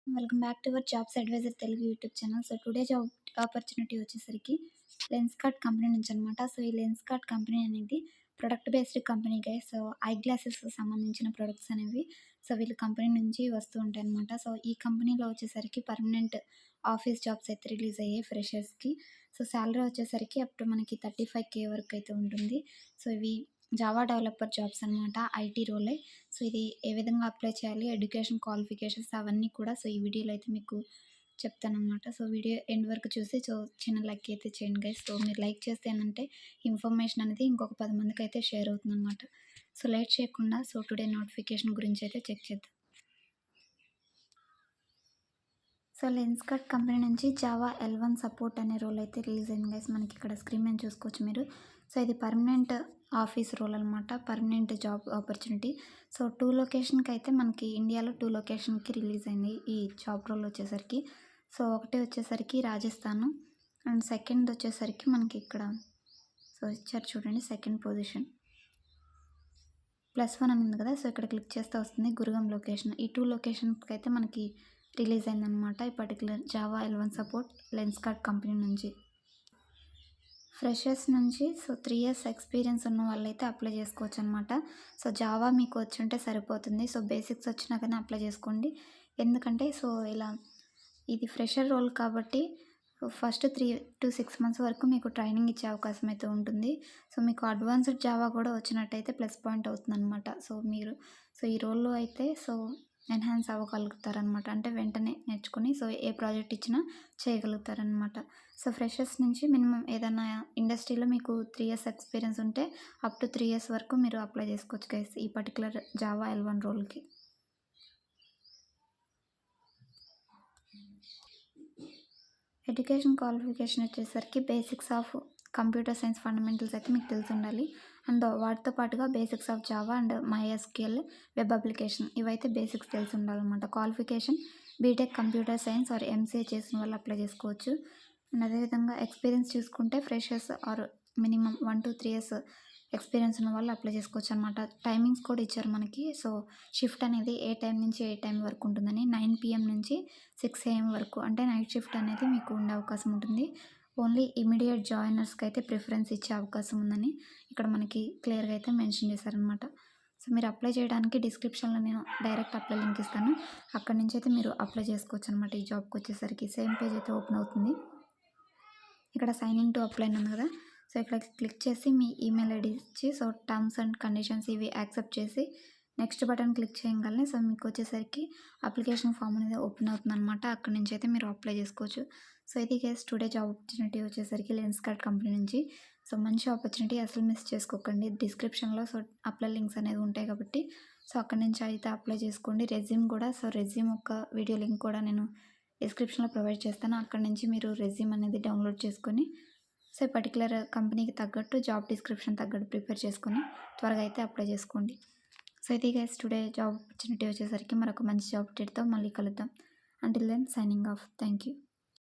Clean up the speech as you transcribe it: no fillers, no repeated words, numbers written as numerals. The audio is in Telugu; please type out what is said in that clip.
Welcome back to our jobs advisor Telugu YouTube channel. So today job opportunity వచ్చేసరికి లెన్స్కార్ట్ కంపెనీ నుంచి అనమాట. సో ఈ లెన్స్కార్ట్ కంపెనీ అనేది product based company guys. So eye glasses సంబంధించిన ప్రొడక్ట్స్ అనేవి సో వీళ్ళ కంపెనీ నుంచి వస్తూ ఉంటాయి అనమాట. సో ఈ కంపెనీలో వచ్చేసరికి పర్మనెంట్ ఆఫీస్ జాబ్స్ అయితే రిలీజ్ అయ్యాయి ఫ్రెషర్స్కి. సో శాలరీ వచ్చేసరికి అప్ టు మనకి 35K వరకు అయితే ఉంటుంది. సో ఇవి జావా డెవలపర్ జాబ్స్ అనమాట, ఐటీ రోలే. సో ఇది ఏ విధంగా అప్లై చేయాలి, ఎడ్యుకేషన్ క్వాలిఫికేషన్స్ అవన్నీ కూడా సో ఈ వీడియోలో అయితే మీకు చెప్తానమాట. సో వీడియో ఎండ్ వరకు చూసి సో చిన్న లైక్ అయితే చేయండి గైస్. సో మీరు లైక్ చేస్తే ఏంటంటే ఇన్ఫర్మేషన్ అనేది ఇంకొక 10 మందికి అయితే షేర్ అవుతుంది అనమాట. సో లేట్ చేయకుండా సో టుడే నోటిఫికేషన్ గురించి అయితే చెక్ చేద్దాం. సో లెన్స్కార్ట్ కంపెనీ నుంచి జావా L1 సపోర్ట్ అనే రోల్ అయితే రిలీజ్ అయింది గైస్. మనకి ఇక్కడ స్క్రీన్ మీద చూసుకోవచ్చు మీరు. సో ఇది పర్మనెంట్ ఆఫీస్ రోల్ అనమాట, పర్మనెంట్ జాబ్ ఆపర్చునిటీ. సో 2 లొకేషన్కి అయితే మనకి ఇండియాలో 2 లొకేషన్కి రిలీజ్ అయింది ఈ జాబ్ రోల్ వచ్చేసరికి. సో ఒకటి వచ్చేసరికి రాజస్థాన్ అండ్ సెకండ్ వచ్చేసరికి మనకి ఇక్కడ సో ఇచ్చారు చూడండి, సెకండ్ పొజిషన్ +1 అని ఉంది కదా. సో ఇక్కడ క్లిక్ చేస్తే వస్తుంది గురుగాం లొకేషన్. ఈ 2 లొకేషన్స్కి అయితే మనకి రిలీజ్ అయిందనమాట ఈ particular Java L1 support Lenskart company నుంచి. ఫ్రెషర్స్ నుంచి సో 3 ఇయర్స్ ఎక్స్పీరియన్స్ ఉన్న వాళ్ళైతే అప్లై చేసుకోవచ్చు అనమాట. సో జావా మీకు వచ్చుంటే సరిపోతుంది. సో బేసిక్స్ వచ్చినా కానీ అప్లై చేసుకోండి. ఎందుకంటే సో ఇలా ఇది ఫ్రెషర్ రోల్ కాబట్టి ఫస్ట్ 3 to 6 మంత్స్ వరకు మీకు ట్రైనింగ్ ఇచ్చే అవకాశం అయితే ఉంటుంది. సో మీకు అడ్వాన్స్డ్ జావా కూడా వచ్చినట్టయితే ప్లస్ పాయింట్ అవుతుందన్నమాట. సో మీరు సో ఈ రోల్లో అయితే సో ఎన్హాన్స్ అవ్వగలుగుతారనమాట. అంటే వెంటనే నేర్చుకుని సో ఏ ప్రాజెక్ట్ ఇచ్చినా చేయగలుగుతారనమాట. సో ఫ్రెషర్స్ నుంచి మినిమం ఏదైనా ఇండస్ట్రీలో మీకు 3 ఇయర్స్ ఎక్స్పీరియన్స్ ఉంటే అప్ టు 3 ఇయర్స్ వరకు మీరు అప్లై చేసుకోవచ్చు గైస్ ఈ పర్టికులర్ జావా L1 రోల్కి. ఎడ్యుకేషన్ క్వాలిఫికేషన్ వచ్చేసరికి basics of computer science fundamentals అయితే మీకు తెలిసి ఉండాలి. అండ్ వాటితో పాటుగా basics of Java and MySQL web application ఇవైతే బేసిక్స్ తెలిసి ఉండాలన్నమాట. Qualification BTech computer science or MCA చేసిన వాళ్ళు అప్లై చేసుకోవచ్చు. అండ్ అదేవిధంగా ఎక్స్పీరియన్స్ చూసుకుంటే freshers or minimum 1 to 3 years experience ఉన్న వాళ్ళు అప్లై చేసుకోవచ్చు అనమాట. టైమింగ్స్ కూడా ఇచ్చారు మనకి. సో షిఫ్ట్ అనేది ఏ టైం నుంచి ఏ టైం వరకు ఉంటుందని 9 PM నుంచి 6 AM వరకు, అంటే నైట్ షిఫ్ట్ అనేది మీకు ఉండే అవకాశం ఉంటుంది. ఓన్లీ ఇమీడియట్ జాయినర్స్కి అయితే ప్రిఫరెన్స్ ఇచ్చే అవకాశం ఉందని ఇక్కడ మనకి క్లియర్గా అయితే మెన్షన్ చేశారనమాట. సో మీరు అప్లై చేయడానికి డిస్క్రిప్షన్లో నేను డైరెక్ట్ అప్లై లింక్ ఇస్తాను. అక్కడి నుంచి అయితే మీరు అప్లై చేసుకోవచ్చు అనమాట. ఈ జాబ్కి వచ్చేసరికి సేమ్ పేజ్ అయితే ఓపెన్ అవుతుంది. ఇక్కడ సైన్ ఇన్ టు అప్లై ఉంది కదా. సో ఇక్కడ క్లిక్ చేసి మీ ఈమెయిల్ ఐడి ఇచ్చి సో టర్మ్స్ అండ్ కండిషన్స్ ఇవి యాక్సెప్ట్ చేసి నెక్స్ట్ బటన్ క్లిక్ చేయగలనే సో మీకు వచ్చేసరికి అప్లికేషన్ ఫామ్ అనేది ఓపెన్ అవుతుంది అనమాట. అక్కడి నుంచి అయితే మీరు అప్లై చేసుకోవచ్చు. సో ఇది కేస్ టుడే జాబ్ ఆపర్చునిటీ వచ్చేసరికి లెన్స్కార్ట్ కంపెనీ నుంచి. సో మంచి ఆపర్చునిటీ, అసలు మిస్ చేసుకోకండి. డిస్క్రిప్షన్లో సో అప్లై లింక్స్ అనేది ఉంటాయి కాబట్టి సో అక్కడి నుంచి అయితే అప్లై చేసుకోండి. రెజ్యూమ్ కూడా సో రెజ్యూమ్ ఒక వీడియో లింక్ కూడా నేను డిస్క్రిప్షన్లో ప్రొవైడ్ చేస్తాను. అక్కడి నుంచి మీరు రెజ్యూమ్ అనేది డౌన్లోడ్ చేసుకొని సో పర్టికులర్ కంపెనీకి తగ్గట్టు జాబ్ డిస్క్రిప్షన్ తగ్గట్టు ప్రిపేర్ చేసుకొని త్వరగా అయితే అప్లై చేసుకోండి. సో ఇది గైస్ టుడే జాబ్ ఆపర్చునిటీ వచ్చేసరికి మరొక మంచి జాబ్ అప్డేట్తో మళ్ళీ కలుద్దాం. Until then signing off. Thank you.